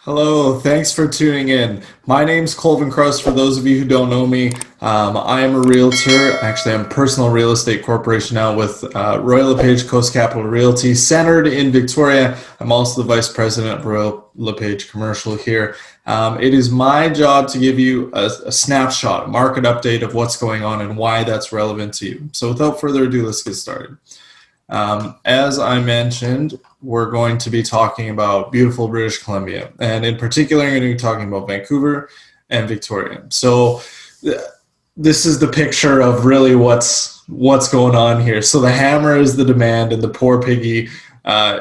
Hello, thanks for tuning in. My name's Colvin Crouse. For those of you who don't know me, I am a realtor. Actually, I'm a personal real estate corporation now with Royal LePage Coast Capital Realty, centered in Victoria. I'm also the vice president of Royal LePage Commercial here. It is my job to give you a snapshot, a market update of what's going on and why that's relevant to you. So without further ado, let's get started. As I mentioned, we're going to be talking about beautiful British Columbia, and in particular, I'm going to be talking about Vancouver and Victoria. So this is the picture of really what's going on here. So the hammer is the demand, and the poor piggy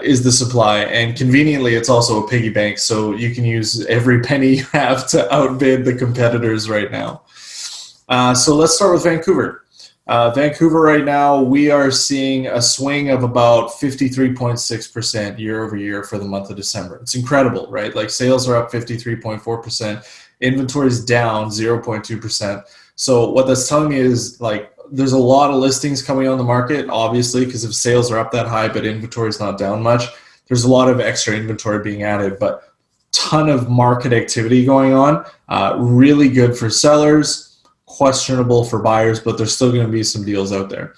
is the supply. And conveniently, it's also a piggy bank, so you can use every penny you have to outbid the competitors right now. So let's start with Vancouver. Vancouver right now, we are seeing a swing of about 53.6% year over year for the month of December. It's incredible, right? Like sales are up 53.4%, inventory is down 0.2%. So what that's telling me is like there's a lot of listings coming on the market, obviously, because if sales are up that high but inventory is not down much, there's a lot of extra inventory being added, but ton of market activity going on. Really good for sellers. Questionable for buyers, but there's still going to be some deals out there.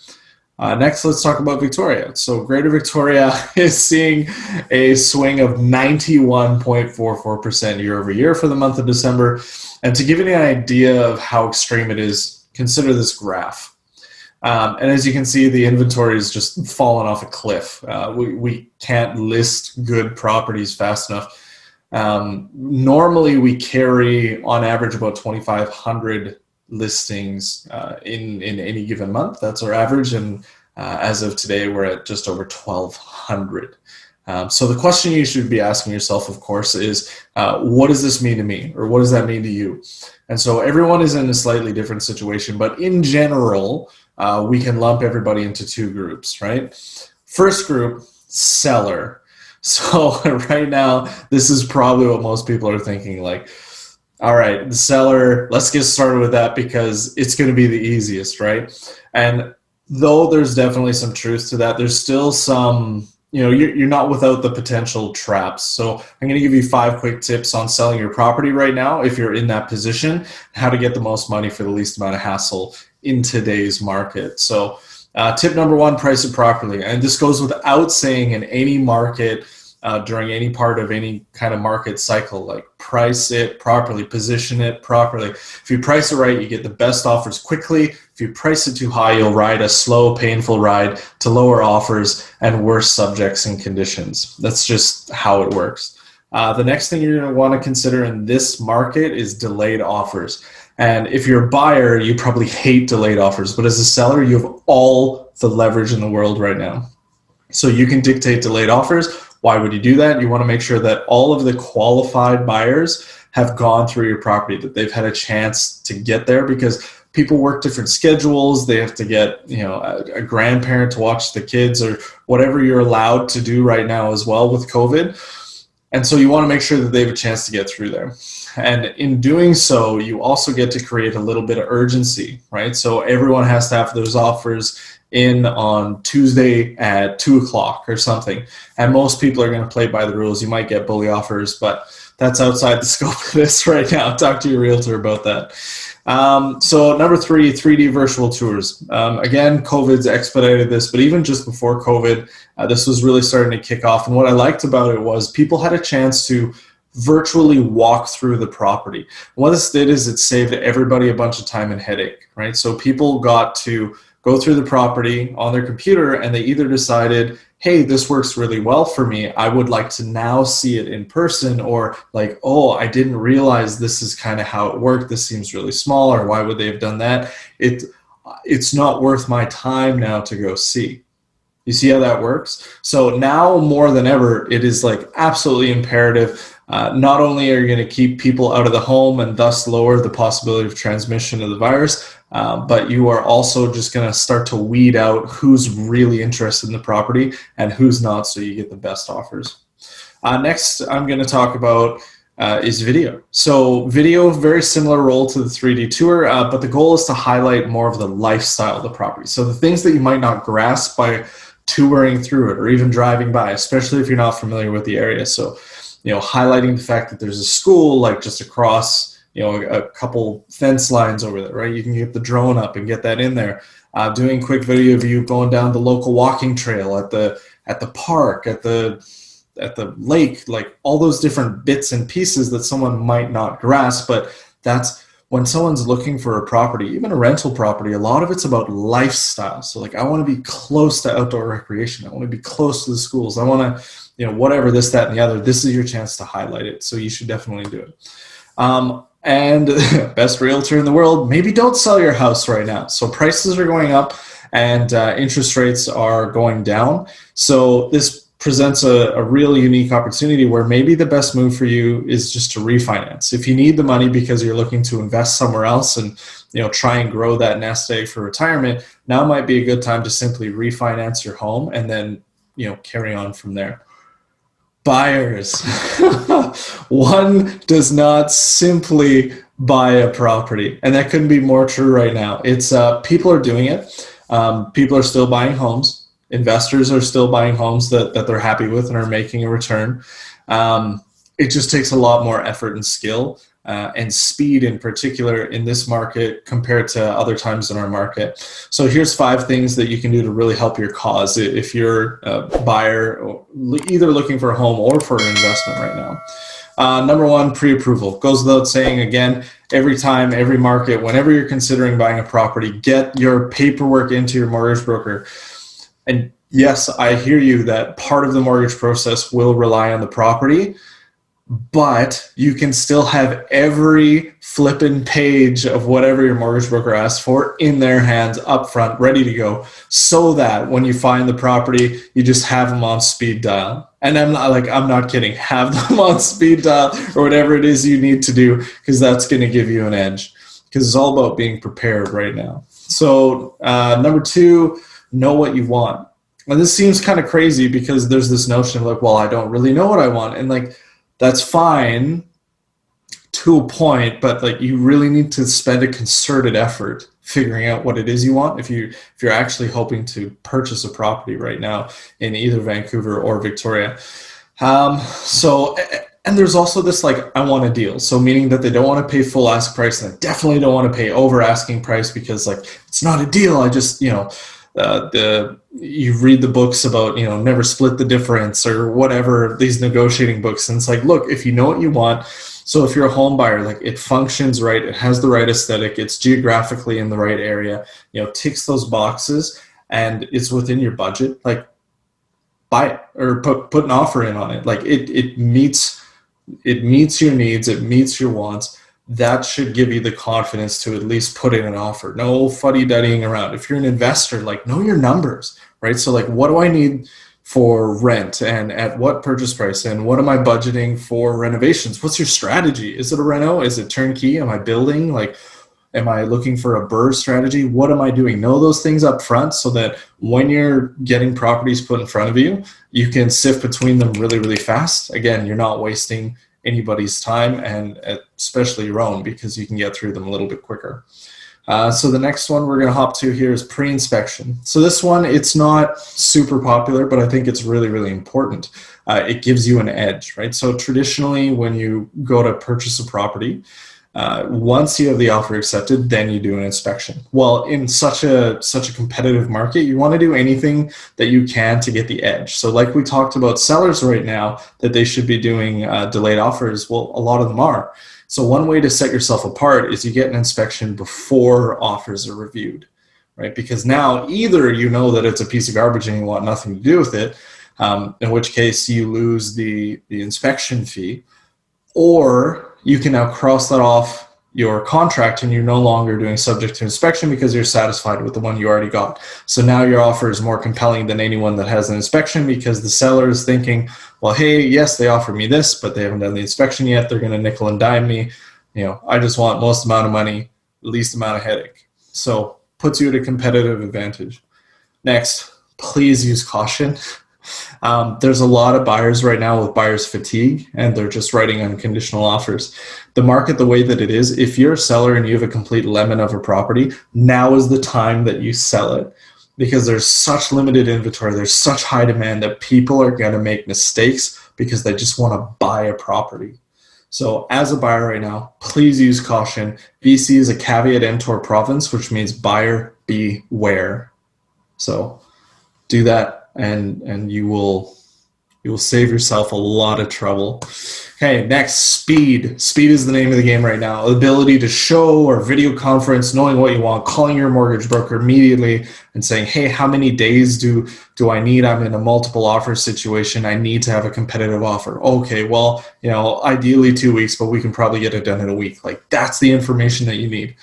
Next, let's talk about Victoria. So Greater Victoria is seeing a swing of 91.44% year over year for the month of December. And to give you an idea of how extreme it is, consider this graph. And as you can see, the inventory is just falling off a cliff. We can't list good properties fast enough. Normally, we carry on average about 2,500 listings in any given month. That's our average, and as of today we're at just over 1,200. So the question you should be asking yourself, of course, is what does this mean to me, or what does that mean to you? And so everyone is in a slightly different situation, but in general we can lump everybody into two groups, right? First group, seller. So right now this is probably what most people are thinking, like, all right, the seller, let's get started with that because it's going to be the easiest, right? And though there's definitely some truth to that, there's still some, you're not without the potential traps. So I'm going to give you 5 quick tips on selling your property right now if you're in that position, how to get the most money for the least amount of hassle in today's market. So tip number 1, price it properly. And this goes without saying in any market, during any part of any kind of market cycle, like price it properly, position it properly. If you price it right, you get the best offers quickly. If you price it too high, you'll ride a slow, painful ride to lower offers and worse subjects and conditions. That's just how it works. The next thing you're going to want to consider in this market is delayed offers. And if you're a buyer, you probably hate delayed offers, but as a seller, you have all the leverage in the world right now. So you can dictate delayed offers. Why would you do that? You want to make sure that all of the qualified buyers have gone through your property, that they've had a chance to get there, because people work different schedules. They have to get, a grandparent to watch the kids or whatever you're allowed to do right now as well with COVID. And so you want to make sure that they have a chance to get through there. And in doing so, you also get to create a little bit of urgency, right? So everyone has to have those offers in on Tuesday at 2:00 or something. And most people are going to play by the rules. You might get bully offers, but that's outside the scope of this right now. Talk to your realtor about that. So number 3, 3D virtual tours. Again, COVID's expedited this, but even just before COVID, this was really starting to kick off. And what I liked about it was people had a chance to virtually walk through the property. And what this did is it saved everybody a bunch of time and headache, right? So people got to go through the property on their computer, and they either decided, hey, this works really well for me, I would like to now see it in person, or like, oh, I didn't realize this is kind of how it worked, this seems really small, or why would they have done that? It's not worth my time now to go see. You see how that works? So now more than ever, it is like absolutely imperative. Not only are you going to keep people out of the home and thus lower the possibility of transmission of the virus, but you are also just going to start to weed out who's really interested in the property and who's not, so you get the best offers. Next, I'm going to talk about is video. So video, very similar role to the 3D tour, but the goal is to highlight more of the lifestyle of the property. So the things that you might not grasp by touring through it or even driving by, especially if you're not familiar with the area. So highlighting the fact that there's a school like just across, a couple fence lines over there, right? You can get the drone up and get that in there. Doing a quick video of you going down the local walking trail at the park, at the lake, like all those different bits and pieces that someone might not grasp. But that's when someone's looking for a property, even a rental property, a lot of it's about lifestyle. So like, I want to be close to outdoor recreation. I want to be close to the schools. I want to, whatever, this, that, and the other. This is your chance to highlight it. So you should definitely do it. And best realtor in the world, maybe don't sell your house right now. So prices are going up and interest rates are going down. So this presents a really unique opportunity where maybe the best move for you is just to refinance. If you need the money because you're looking to invest somewhere else and try and grow that nest egg for retirement, now might be a good time to simply refinance your home and then carry on from there. Buyers. One does not simply buy a property, and that couldn't be more true right now. It's people are doing it. People are still buying homes. Investors are still buying homes that they're happy with and are making a return. It just takes a lot more effort and skill and speed in particular in this market compared to other times in our market. So here's 5 things that you can do to really help your cause if you're a buyer or either looking for a home or for an investment right now. Number 1, pre-approval. Goes without saying, again, every time, every market, whenever you're considering buying a property, get your paperwork into your mortgage broker. And yes, I hear you that part of the mortgage process will rely on the property, but you can still have every flippin' page of whatever your mortgage broker asks for in their hands up front, ready to go, so that when you find the property, you just have them on speed dial. And I'm not kidding, have them on speed dial or whatever it is you need to do, because that's going to give you an edge, because it's all about being prepared right now. So number 2, know what you want. And this seems kind of crazy because there's this notion of like, well, I don't really know what I want. And like, that's fine to a point, but like, you really need to spend a concerted effort figuring out what it is you want if you're actually hoping to purchase a property right now in either Vancouver or Victoria. And there's also this like, I want a deal. So meaning that they don't want to pay full ask price, and they definitely don't want to pay over asking price because like, it's not a deal. I just, you read the books about, never split the difference or whatever, these negotiating books. And it's like, look, if you know what you want, so if you're a home buyer, like it functions right, it has the right aesthetic, it's geographically in the right area, ticks those boxes and it's within your budget, like buy it or put an offer in on it. Like it meets your needs, it meets your wants. That should give you the confidence to at least put in an offer. No fuddy-duddying around. If you're an investor, like know your numbers, right? So like, what do I need for rent and at what purchase price? And what am I budgeting for renovations? What's your strategy? Is it a reno? Is it turnkey? Am I building? Like, am I looking for a BRRRR strategy? What am I doing? Know those things up front so that when you're getting properties put in front of you, you can sift between them really, really fast. Again, you're not wasting anybody's time, and especially your own, because you can get through them a little bit quicker. So the next one we're going to hop to here is pre-inspection. So this one, it's not super popular, but I think it's really, really important. It gives you an edge, right? So traditionally, when you go to purchase a property, once you have the offer accepted, then you do an inspection. Well, in such a competitive market, you want to do anything that you can to get the edge. So like we talked about sellers right now, that they should be doing delayed offers. Well, a lot of them are. So one way to set yourself apart is you get an inspection before offers are reviewed, right? Because now either you know that it's a piece of garbage and you want nothing to do with it, in which case you lose the inspection fee, or you can now cross that off your contract and you're no longer doing subject to inspection because you're satisfied with the one you already got. So now your offer is more compelling than anyone that has an inspection, because the seller is thinking, well, hey, yes, they offered me this, but they haven't done the inspection yet. They're going to nickel and dime me. I just want most amount of money, least amount of headache. So puts you at a competitive advantage. Next, please use caution. There's a lot of buyers right now with buyer's fatigue, and they're just writing unconditional offers. The market, the way that it is, if you're a seller and you have a complete lemon of a property, now is the time that you sell it, because there's such limited inventory, there's such high demand that people are going to make mistakes because they just want to buy a property. So as a buyer right now, please use caution. BC is a caveat emptor province, which means buyer beware. So do that, and you will save yourself a lot of trouble. Okay, next, speed. Speed is the name of the game right now. The ability to show or video conference, knowing what you want, calling your mortgage broker immediately and saying, hey, how many days do I need? I'm in a multiple offer situation. I need to have a competitive offer. Okay, well, ideally 2 weeks, but we can probably get it done in a week. Like, that's the information that you need.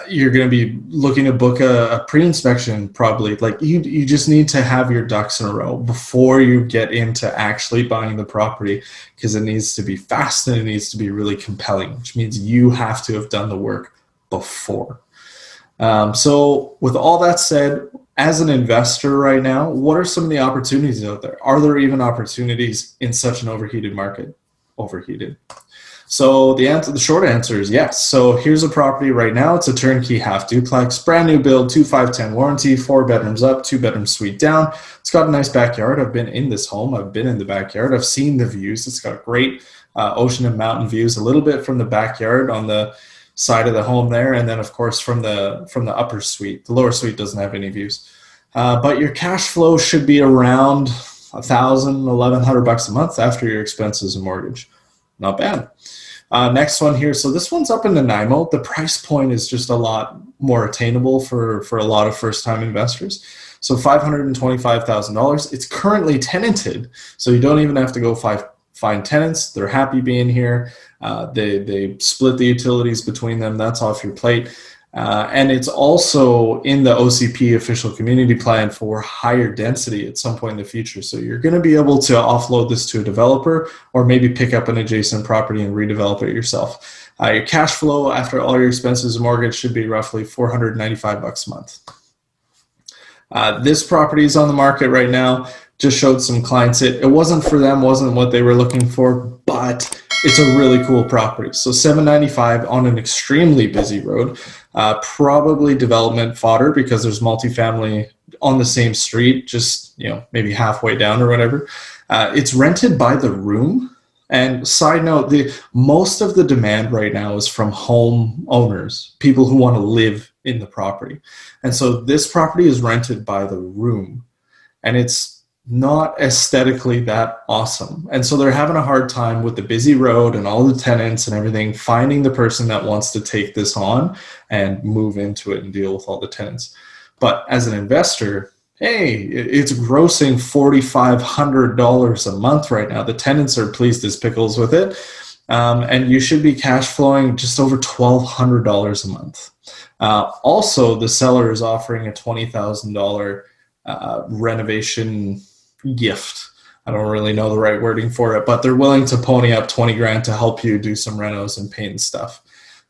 You're going to be looking to book a pre-inspection probably. Like, you just need to have your ducks in a row before you get into actually buying the property, because it needs to be fast and it needs to be really compelling, which means you have to have done the work before. So with all that said, as an investor right now, what are some of the opportunities out there? Are there even opportunities in such an overheated market? Overheated. So the short answer is yes. So here's a property right now. It's a turnkey half duplex, brand new build, 2510 warranty, 4 bedrooms up, 2 bedroom suite down. It's got a nice backyard. I've been in this home. I've been in the backyard. I've seen the views. It's got great ocean and mountain views, a little bit from the backyard on the side of the home there, and then of course from the upper suite. The lower suite doesn't have any views. But your cash flow should be around $1,000, $1,100 a month after your expenses and mortgage. Not bad. Next one here. So this one's up in Nanaimo. The price point is just a lot more attainable for a lot of first-time investors. So $525,000. It's currently tenanted, so you don't even have to go find tenants. They're happy being here. They split the utilities between them. That's off your plate. And it's also in the OCP official community plan for higher density at some point in the future. So you're going to be able to offload this to a developer, or maybe pick up an adjacent property and redevelop it yourself. Your cash flow after all your expenses and mortgage should be roughly $495 a month. This property is on the market right now. Just showed some clients it. It wasn't for them, wasn't what they were looking for, but it's a really cool property. So $795 on an extremely busy road. Probably development fodder because there's multifamily on the same street, just maybe halfway down or whatever. It's rented by the room. And side note, most of the demand right now is from home owners, people who want to live in the property. And so this property is rented by the room, and it's not aesthetically that awesome. And so they're having a hard time with the busy road and all the tenants and everything, finding the person that wants to take this on and move into it and deal with all the tenants. But as an investor, hey, it's grossing $4,500 a month right now. The tenants are pleased as pickles with it. And you should be cash flowing just over $1,200 a month. Also, the seller is offering a $20,000 renovation gift. I don't really know the right wording for it, but they're willing to pony up 20 grand to help you do some renos and paint and stuff,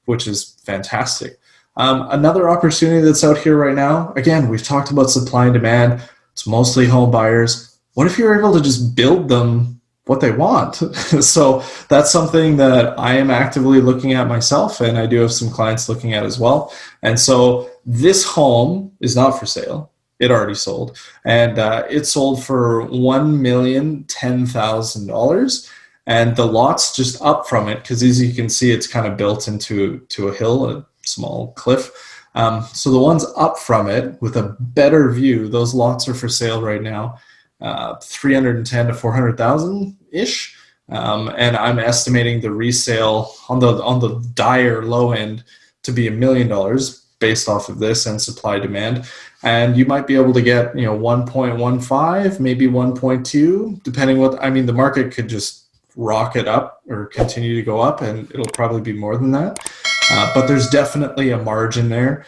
which is fantastic. Another opportunity that's out here right now, again, we've talked about supply and demand. It's mostly home buyers. What if you're able to just build them what they want? So that's something that I am actively looking at myself, and I do have some clients looking at as well. And so this home is not for sale. It already sold, and it sold for $1,010,000, and the lot's just up from it because, as you can see, it's kind of built into a hill, a small cliff. So the ones up from it with a better view, those lots are for sale right now, 310 to 400,000 ish, and I'm estimating the resale on the dire low end to be $1 million based off of this and supply demand. And you might be able to get 1.15, maybe 1.2, depending the market could just rocket up or continue to go up, and it'll probably be more than that. But there's definitely a margin there.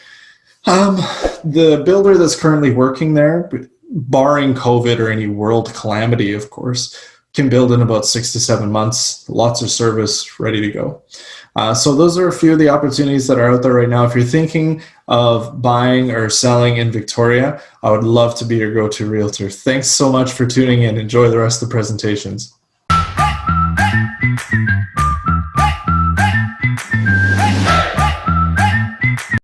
The builder that's currently working there, barring COVID or any world calamity, of course, can build in about 6 to 7 months. Lots of service, ready to go. So those are a few of the opportunities that are out there right now. If you're thinking of buying or selling in Victoria, I would love to be your go-to realtor. Thanks so much for tuning in. Enjoy the rest of the presentations.